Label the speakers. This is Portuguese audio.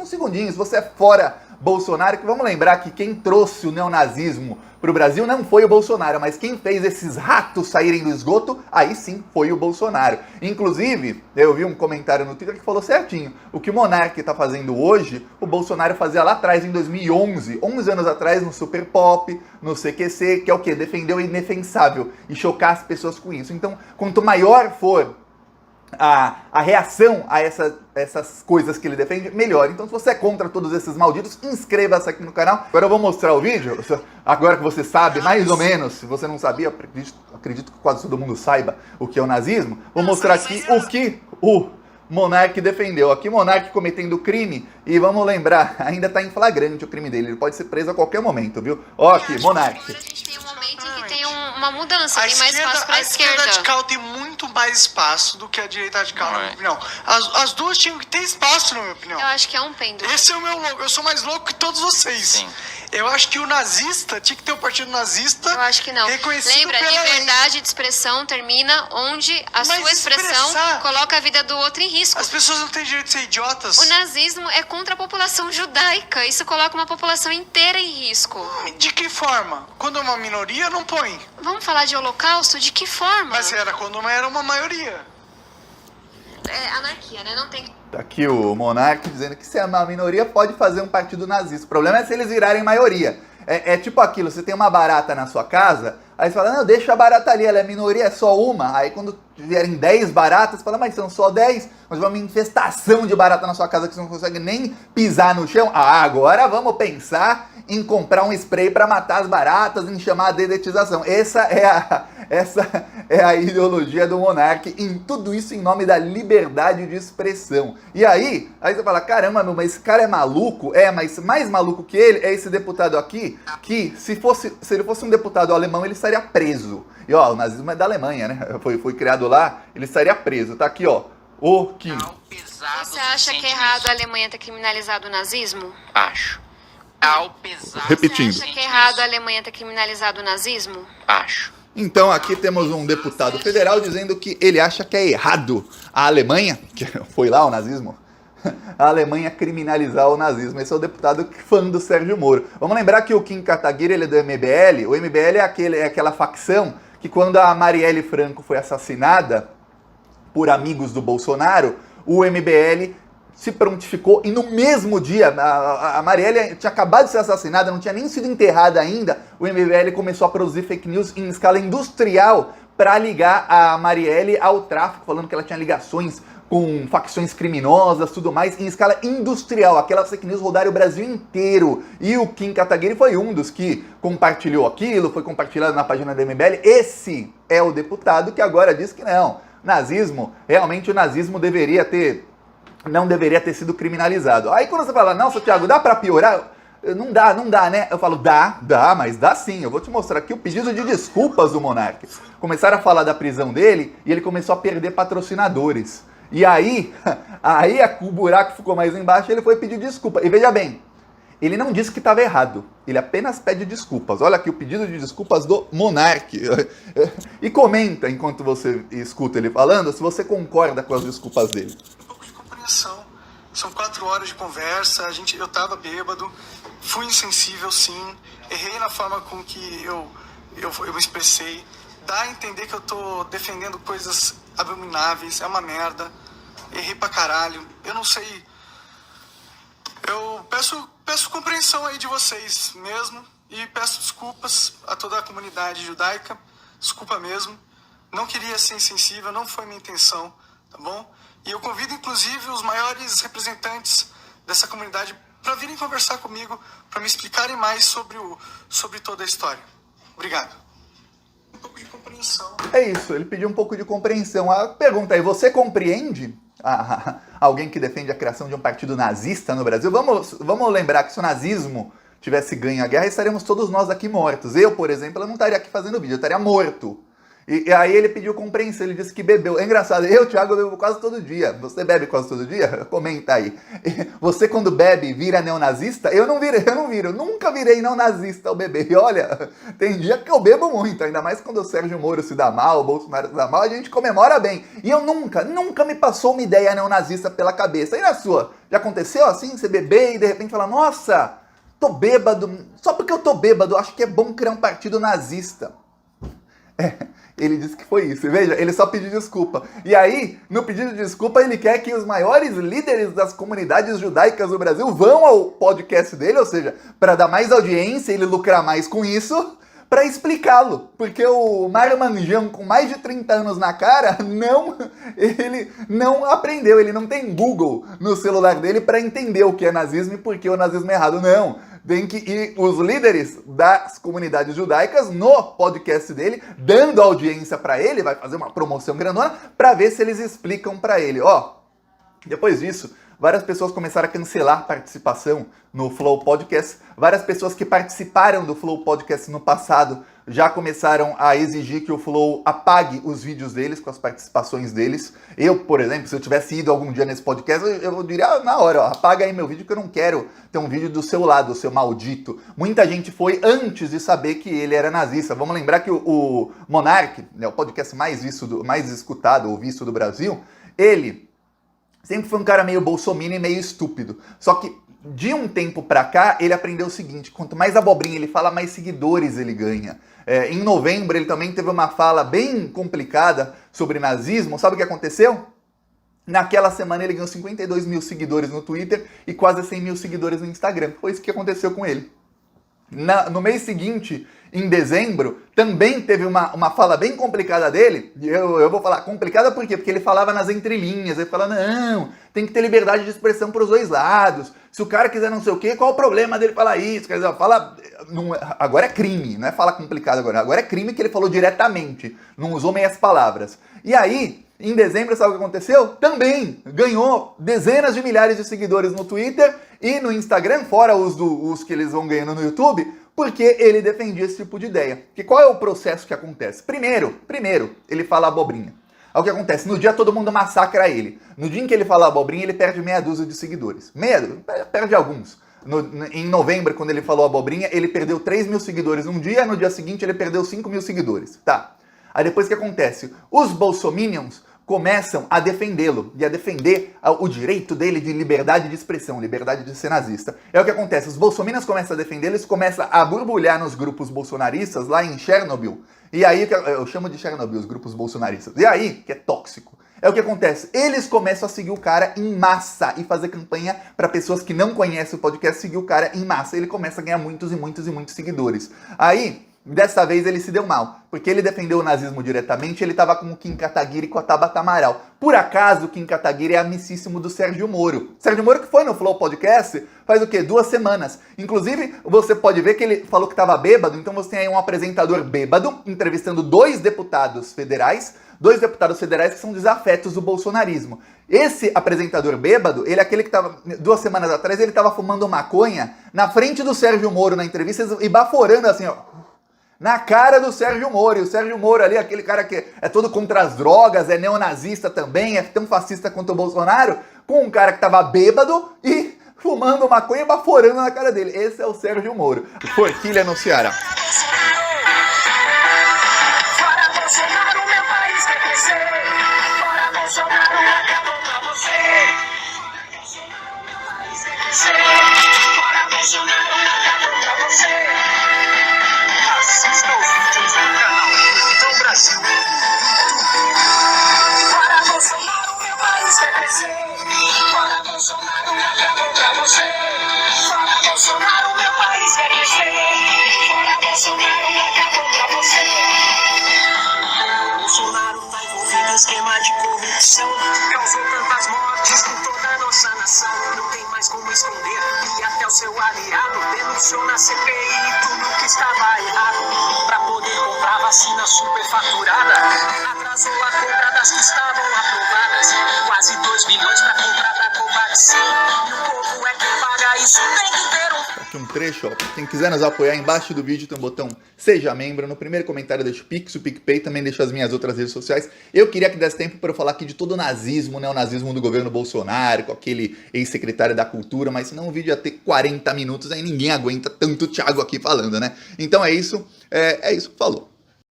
Speaker 1: segundinho, se você é fora Bolsonaro, que vamos lembrar que quem trouxe o neonazismo para o Brasil não foi o Bolsonaro, mas quem fez esses ratos saírem do esgoto, aí sim foi o Bolsonaro. Inclusive, eu vi um comentário no Twitter que falou certinho, o que o Monark está fazendo hoje, o Bolsonaro fazia lá atrás, em 2011, 11 anos atrás, no Super Pop, no CQC, que é o quê? Defender o indefensável e chocar as pessoas com isso. Então, quanto maior for a reação a essas coisas que ele defende, melhor. Então, se você é contra todos esses malditos, inscreva-se aqui no canal. Agora eu vou mostrar o vídeo, agora que você sabe, mais ou menos, se você não sabia, acredito que quase todo mundo saiba o que é o nazismo, vou mostrar aqui o que o Monark defendeu. Aqui o Monark cometendo crime, e vamos lembrar, ainda está em flagrante o crime dele, ele pode ser preso a qualquer momento, viu? Ó aqui, Monark.
Speaker 2: Agora a gente tem um momento em que tem uma mudança, tem mais
Speaker 3: esquerda,
Speaker 2: espaço para a esquerda.
Speaker 3: radical tem muito mais espaço do que a direita radical, na minha opinião. As duas tinham que ter espaço, na minha opinião.
Speaker 2: Eu acho que é um pêndulo.
Speaker 3: Esse é o meu louco, eu sou mais louco que todos vocês. Sim. Eu acho que o nazista, tinha que ter um partido nazista.
Speaker 2: Eu acho que não. Lembra, liberdade de expressão termina onde a sua expressão coloca a vida do outro em risco.
Speaker 3: As pessoas não têm direito de ser idiotas.
Speaker 2: O nazismo é contra a população judaica. Isso coloca uma população inteira em risco.
Speaker 3: De que forma? Quando é uma minoria, não põe.
Speaker 2: Vamos falar de holocausto? De que forma?
Speaker 3: Mas era quando era uma maioria.
Speaker 2: É anarquia, né? Não tem...
Speaker 1: Tá aqui o Monark dizendo que se é uma minoria pode fazer um partido nazista. O problema é se eles virarem maioria. É tipo aquilo, você tem uma barata na sua casa, aí você fala, não, deixa a barata ali, ela é minoria, é só uma. Aí quando vierem 10 baratas, você fala, mas são só 10? Mas vai uma infestação de barata na sua casa que você não consegue nem pisar no chão. Ah, agora vamos pensar em comprar um spray para matar as baratas, em chamar a dedetização. Essa é a ideologia do Monark, em tudo isso em nome da liberdade de expressão. E aí você fala, caramba, meu, mas esse cara é maluco? É, mas mais maluco que ele é esse deputado aqui, que se ele fosse um deputado alemão, ele estaria preso. E ó, o nazismo é da Alemanha, né? Foi criado lá, ele estaria preso. Tá aqui, ó, o Kim.
Speaker 2: Você acha que é errado a Alemanha ter criminalizado o nazismo?
Speaker 4: Acho.
Speaker 1: Repetindo.
Speaker 2: Você acha que é errado a Alemanha ter criminalizado o nazismo?
Speaker 4: Acho.
Speaker 1: Então aqui temos um deputado federal dizendo que ele acha que é errado a Alemanha, que foi lá o nazismo, a Alemanha criminalizar o nazismo. Esse é o deputado fã do Sérgio Moro. Vamos lembrar que o Kim Kataguiri, ele é do MBL. O MBL é aquela facção que quando a Marielle Franco foi assassinada por amigos do Bolsonaro, o MBL se prontificou e no mesmo dia, a Marielle tinha acabado de ser assassinada, não tinha nem sido enterrada ainda, o MBL começou a produzir fake news em escala industrial para ligar a Marielle ao tráfico, falando que ela tinha ligações com facções criminosas, tudo mais, em escala industrial. Aquelas fake news rodaram o Brasil inteiro. E o Kim Kataguiri foi um dos que compartilhou aquilo, foi compartilhado na página do MBL. Esse é o deputado que agora diz que não. Nazismo, realmente o nazismo não deveria ter sido criminalizado. Aí quando você fala, nossa, Thiago, dá pra piorar? Não dá, né? Eu falo, dá, mas dá sim. Eu vou te mostrar aqui o pedido de desculpas do Monark. Começaram a falar da prisão dele e ele começou a perder patrocinadores. E aí o buraco ficou mais embaixo e ele foi pedir desculpa. E veja bem, ele não disse que estava errado. Ele apenas pede desculpas. Olha aqui o pedido de desculpas do Monark. E comenta, enquanto você escuta ele falando, se você concorda com as desculpas dele.
Speaker 3: São 4 horas de conversa, eu tava bêbado, fui insensível sim, errei na forma com que eu me expressei, dá a entender que eu tô defendendo coisas abomináveis, é uma merda, errei pra caralho, eu não sei, eu peço compreensão aí de vocês mesmo e peço desculpas a toda a comunidade judaica, desculpa mesmo, não queria ser insensível, não foi minha intenção, tá bom? E eu convido, inclusive, os maiores representantes dessa comunidade para virem conversar comigo, para me explicarem mais sobre toda a história. Obrigado. Um pouco de compreensão.
Speaker 1: É isso, ele pediu um pouco de compreensão. A pergunta aí, você compreende alguém que defende a criação de um partido nazista no Brasil? Vamos lembrar que se o nazismo tivesse ganho a guerra, estaríamos todos nós aqui mortos. Eu, por exemplo, eu não estaria aqui fazendo vídeo, eu estaria morto. E aí ele pediu compreensão, ele disse que bebeu. É engraçado, Thiago, eu bebo quase todo dia. Você bebe quase todo dia? Comenta aí. Você quando bebe vira neonazista? Eu não viro. Nunca virei neonazista ao beber. E olha, tem dia que eu bebo muito, ainda mais quando o Sérgio Moro se dá mal, o Bolsonaro se dá mal, a gente comemora bem. E eu nunca me passou uma ideia neonazista pela cabeça. E na sua? Já aconteceu assim? Você beber e de repente falar, nossa, tô bêbado. Só porque eu tô bêbado, acho que é bom criar um partido nazista. Ele disse que foi isso. Veja, ele só pediu desculpa. E aí, no pedido de desculpa, ele quer que os maiores líderes das comunidades judaicas do Brasil vão ao podcast dele, ou seja, para dar mais audiência, ele lucrar mais com isso, para explicá-lo. Porque o Mário Manjão, com mais de 30 anos na cara, ele não aprendeu, ele não tem Google no celular dele para entender o que é nazismo e por que o nazismo é errado. Não. Tem que ir os líderes das comunidades judaicas no podcast dele, dando audiência para ele, vai fazer uma promoção grandona, para ver se eles explicam para ele. Depois disso, várias pessoas começaram a cancelar participação no Flow Podcast. Várias pessoas que participaram do Flow Podcast no passado já começaram a exigir que o Flow apague os vídeos deles, com as participações deles. Eu, por exemplo, se eu tivesse ido algum dia nesse podcast, eu diria na hora, apaga aí meu vídeo que eu não quero ter um vídeo do seu lado, seu maldito. Muita gente foi antes de saber que ele era nazista. Vamos lembrar que o Monark, né, o podcast mais escutado ou visto do Brasil, ele sempre foi um cara meio bolsominion e meio estúpido. Só que de um tempo pra cá, ele aprendeu o seguinte, quanto mais abobrinha ele fala, mais seguidores ele ganha. Em novembro, ele também teve uma fala bem complicada sobre nazismo. Sabe o que aconteceu? Naquela semana, ele ganhou 52 mil seguidores no Twitter e quase 100 mil seguidores no Instagram. Foi isso que aconteceu com ele. No mês seguinte, em dezembro, também teve uma fala bem complicada dele. Eu vou falar complicada por quê? Porque ele falava nas entrelinhas. Ele falava, não, tem que ter liberdade de expressão para os dois lados. Se o cara quiser não sei o quê, qual o problema dele falar isso? Quer dizer, agora é crime, não é falar complicado agora. Agora é crime que ele falou diretamente, não usou meias palavras. E aí, em dezembro, sabe o que aconteceu? Também ganhou dezenas de milhares de seguidores no Twitter e no Instagram, fora os que eles vão ganhando no YouTube, porque ele defendia esse tipo de ideia. Que qual é o processo que acontece? Primeiro, ele fala abobrinha. Aí o que acontece? No dia todo mundo massacra ele. No dia em que ele fala abobrinha, ele perde meia dúzia de seguidores. Perde alguns. Em novembro, quando ele falou abobrinha, ele perdeu 3 mil seguidores um dia, no dia seguinte ele perdeu 5 mil seguidores. Tá. Aí depois o que acontece? Os bolsominions começam a defendê-lo e a defender o direito dele de liberdade de expressão, liberdade de ser nazista. É o que acontece, os bolsominions começam a defendê-lo, eles começam a borbulhar nos grupos bolsonaristas lá em Chernobyl. E aí, eu chamo de Chernobyl, os grupos bolsonaristas. E aí, que é tóxico. É o que acontece, eles começam a seguir o cara em massa e fazer campanha para pessoas que não conhecem o podcast seguir o cara em massa. Ele começa a ganhar muitos e muitos e muitos seguidores. Aí, dessa vez ele se deu mal, porque ele defendeu o nazismo diretamente, ele estava com o Kim Kataguiri e com a Tabata Amaral. Por acaso, o Kim Kataguiri é amicíssimo do Sérgio Moro. Sérgio Moro que foi no Flow Podcast faz o quê? 2 semanas. Inclusive, você pode ver que ele falou que estava bêbado, então você tem aí um apresentador bêbado entrevistando 2 deputados federais que são desafetos do bolsonarismo. Esse apresentador bêbado, ele é aquele que estava, 2 semanas atrás, ele estava fumando maconha na frente do Sérgio Moro na entrevista e baforando assim, ó, na cara do Sérgio Moro. E o Sérgio Moro ali, aquele cara que é todo contra as drogas, é neonazista também, é tão fascista quanto o Bolsonaro, com um cara que tava bêbado e fumando maconha e baforando na cara dele. Esse é o Sérgio Moro. Forquilha no Ceará.
Speaker 4: Assista os vídeos no canal Então Brasil. Para Bolsonaro, meu país vai crescer. Para Bolsonaro, acabou pra você. Para Bolsonaro, meu país vai crescer. Para Bolsonaro, acabou pra você. Bolsonaro tá envolvido em esquema de corrupção. Causou tantas mortes por toda a nossa nação. Não tem mais como esconder. E até o seu aliado denunciou na CPI tudo que estava errado. Pra poder comprar vacina superfaturada, atrasou a compra das que estavam aprovadas. Quase 2 bilhões pra comprar da Covaxin. E o povo é quem paga isso, tem que ter um...
Speaker 1: Aqui um trecho, ó. Quem quiser nos apoiar, embaixo do vídeo tem um botão Seja Membro. No primeiro comentário deixo o Pix, o PicPay, também deixo as minhas outras redes sociais. Eu queria que desse tempo para eu falar aqui de todo o nazismo, né? O nazismo do governo Bolsonaro, com aquele ex-secretário da Cultura, mas senão o vídeo ia ter 40 minutos, aí ninguém aguenta tanto Thiago aqui falando, né? Então é isso, falou.